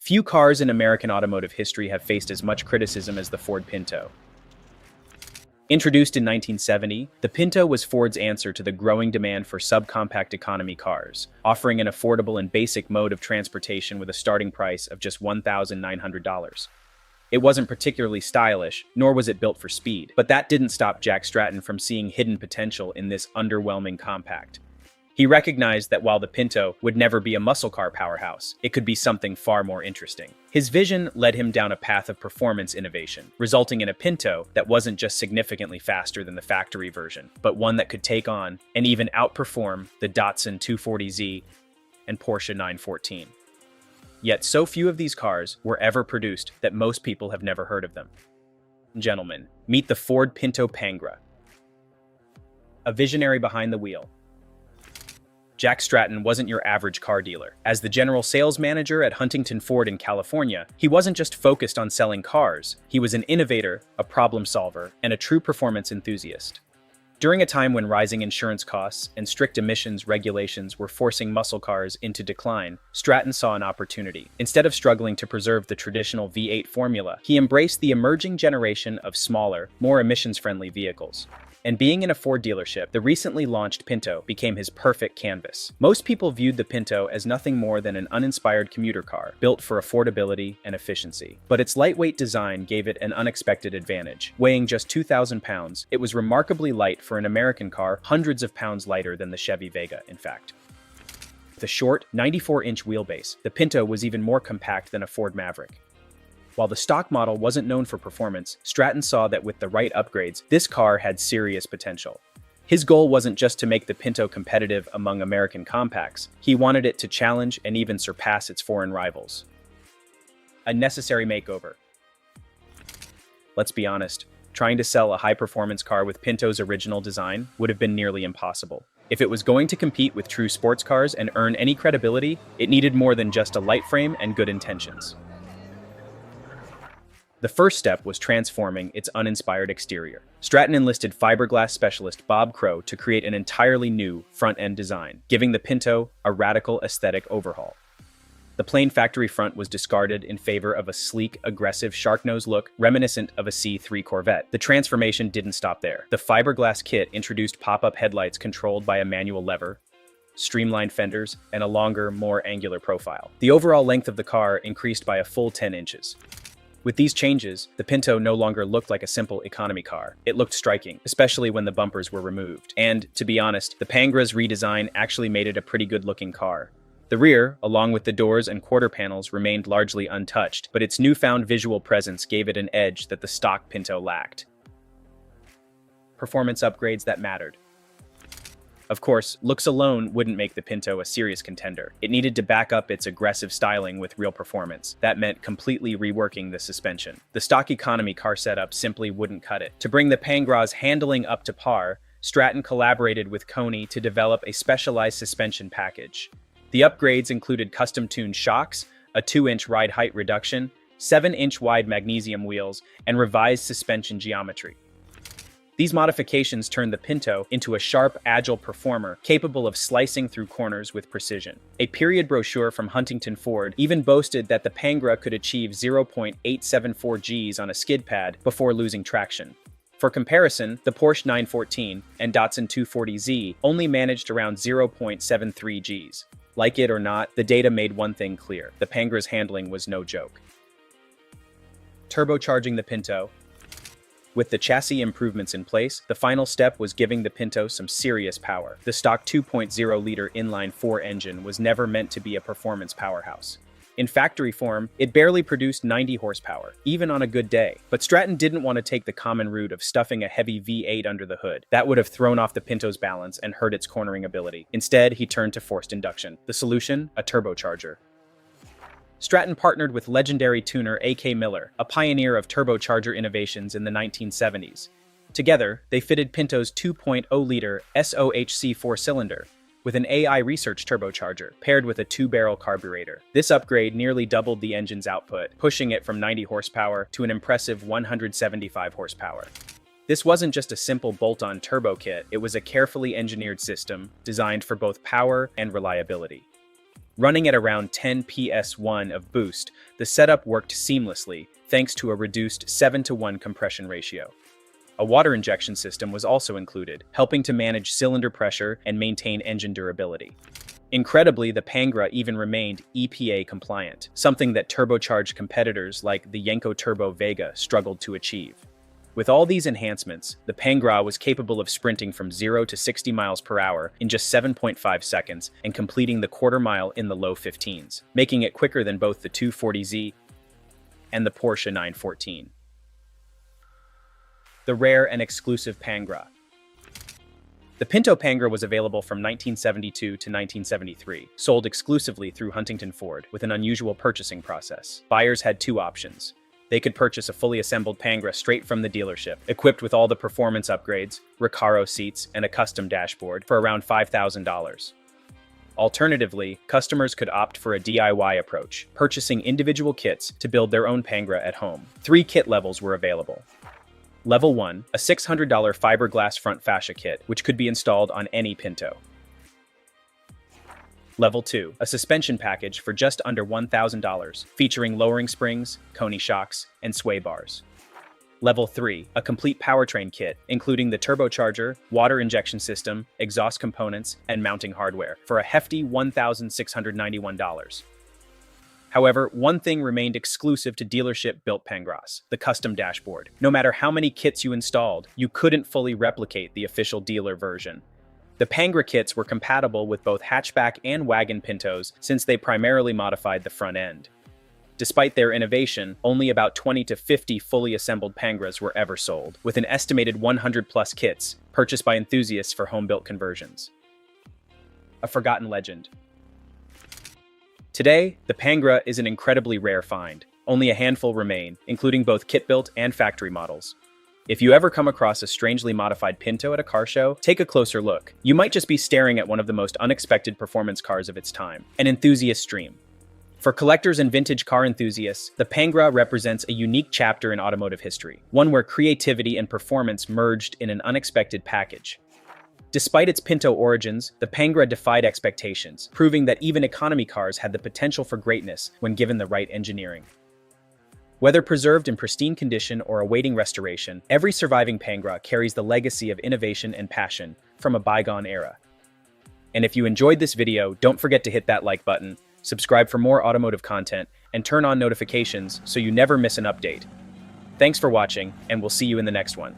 Few cars in American automotive history have faced as much criticism as the Ford Pinto. Introduced in 1970, the Pinto was Ford's answer to the growing demand for subcompact economy cars, offering an affordable and basic mode of transportation with a starting price of just $1,900. It wasn't particularly stylish, nor was it built for speed, but that didn't stop Jack Stratton from seeing hidden potential in this underwhelming compact. He recognized that while the Pinto would never be a muscle car powerhouse, it could be something far more interesting. His vision led him down a path of performance innovation, resulting in a Pinto that wasn't just significantly faster than the factory version, but one that could take on and even outperform the Datsun 240Z and Porsche 914. Yet so few of these cars were ever produced that most people have never heard of them. Gentlemen, meet the Ford Pinto Pangra, a visionary behind the wheel. Jack Stratton wasn't your average car dealer. As the general sales manager at Huntington Ford in California, he wasn't just focused on selling cars. He was an innovator, a problem solver, and a true performance enthusiast. During a time when rising insurance costs and strict emissions regulations were forcing muscle cars into decline, Stratton saw an opportunity. Instead of struggling to preserve the traditional V8 formula, he embraced the emerging generation of smaller, more emissions-friendly vehicles. And being in a Ford dealership, the recently launched Pinto became his perfect canvas. Most people viewed the Pinto as nothing more than an uninspired commuter car, built for affordability and efficiency. But its lightweight design gave it an unexpected advantage. Weighing just 2,000 pounds, it was remarkably light for an American car, hundreds of pounds lighter than the Chevy Vega, in fact. With a short, 94-inch wheelbase, the Pinto was even more compact than a Ford Maverick. While the stock model wasn't known for performance, Stratton saw that with the right upgrades, this car had serious potential. His goal wasn't just to make the Pinto competitive among American compacts, he wanted it to challenge and even surpass its foreign rivals. A necessary makeover. Let's be honest, trying to sell a high-performance car with Pinto's original design would have been nearly impossible. If it was going to compete with true sports cars and earn any credibility, it needed more than just a light frame and good intentions. The first step was transforming its uninspired exterior. Stratton enlisted fiberglass specialist Bob Crow to create an entirely new front-end design, giving the Pinto a radical aesthetic overhaul. The plain factory front was discarded in favor of a sleek, aggressive shark nose look reminiscent of a C3 Corvette. The transformation didn't stop there. The fiberglass kit introduced pop-up headlights controlled by a manual lever, streamlined fenders, and a longer, more angular profile. The overall length of the car increased by a full 10 inches. With these changes, the Pinto no longer looked like a simple economy car. It looked striking, especially when the bumpers were removed. And, to be honest, the Pangra's redesign actually made it a pretty good-looking car. The rear, along with the doors and quarter panels, remained largely untouched, but its newfound visual presence gave it an edge that the stock Pinto lacked. Performance upgrades that mattered. Of course, looks alone wouldn't make the Pinto a serious contender. It needed to back up its aggressive styling with real performance. That meant completely reworking the suspension. The stock economy car setup simply wouldn't cut it. To bring the Pangra's handling up to par, Stratton collaborated with Coney to develop a specialized suspension package. The upgrades included custom-tuned shocks, a 2-inch ride height reduction, 7-inch wide magnesium wheels, and revised suspension geometry. These modifications turned the Pinto into a sharp, agile performer capable of slicing through corners with precision. A period brochure from Huntington Ford even boasted that the Pangra could achieve 0.874 Gs on a skid pad before losing traction. For comparison, the Porsche 914 and Datsun 240Z only managed around 0.73 Gs. Like it or not, the data made one thing clear: the Pangra's handling was no joke. Turbocharging the Pinto. With the chassis improvements in place, the final step was giving the Pinto some serious power. The stock 2.0-liter inline-4 engine was never meant to be a performance powerhouse. In factory form, it barely produced 90 horsepower, even on a good day. But Stratton didn't want to take the common route of stuffing a heavy V8 under the hood. That would have thrown off the Pinto's balance and hurt its cornering ability. Instead, he turned to forced induction. The solution? A turbocharger. Stratton partnered with legendary tuner A.K. Miller, a pioneer of turbocharger innovations in the 1970s. Together, they fitted Pinto's 2.0-liter SOHC 4-cylinder with an AI research turbocharger paired with a 2-barrel carburetor. This upgrade nearly doubled the engine's output, pushing it from 90 horsepower to an impressive 175 horsepower. This wasn't just a simple bolt-on turbo kit, it was a carefully engineered system designed for both power and reliability. Running at around 10 PS1 of boost, the setup worked seamlessly thanks to a reduced 7:1 compression ratio. A water injection system was also included, helping to manage cylinder pressure and maintain engine durability. Incredibly, the Pangra even remained EPA compliant, something that turbocharged competitors like the Yenko Turbo Vega struggled to achieve. With all these enhancements, the Pangra was capable of sprinting from 0 to 60 miles per hour in just 7.5 seconds and completing the quarter mile in the low 15s, making it quicker than both the 240Z and the Porsche 914. The rare and exclusive Pangra. The Pinto Pangra was available from 1972 to 1973, sold exclusively through Huntington Ford with an unusual purchasing process. Buyers had two options. They could purchase a fully assembled Pangra straight from the dealership, equipped with all the performance upgrades, Recaro seats, and a custom dashboard for around $5,000. Alternatively, customers could opt for a DIY approach, purchasing individual kits to build their own Pangra at home. 3 kit levels were available. Level 1, a $600 fiberglass front fascia kit, which could be installed on any Pinto. Level 2, a suspension package for just under $1,000, featuring lowering springs, Koni shocks, and sway bars. Level 3, a complete powertrain kit, including the turbocharger, water injection system, exhaust components, and mounting hardware, for a hefty $1,691. However, one thing remained exclusive to dealership-built Pangras: the custom dashboard. No matter how many kits you installed, you couldn't fully replicate the official dealer version. The Pangra kits were compatible with both hatchback and wagon Pintos since they primarily modified the front end. Despite their innovation, only about 20 to 50 fully assembled Pangras were ever sold, with an estimated 100-plus kits purchased by enthusiasts for home-built conversions. A forgotten legend. Today, the Pangra is an incredibly rare find. Only a handful remain, including both kit-built and factory models. If you ever come across a strangely modified Pinto at a car show, take a closer look. You might just be staring at one of the most unexpected performance cars of its time, an enthusiast dream. For collectors and vintage car enthusiasts, the Pangra represents a unique chapter in automotive history, one where creativity and performance merged in an unexpected package. Despite its Pinto origins, the Pangra defied expectations, proving that even economy cars had the potential for greatness when given the right engineering. Whether preserved in pristine condition or awaiting restoration, every surviving Pangra carries the legacy of innovation and passion from a bygone era. And if you enjoyed this video, don't forget to hit that like button, subscribe for more automotive content, and turn on notifications so you never miss an update. Thanks for watching, and we'll see you in the next one.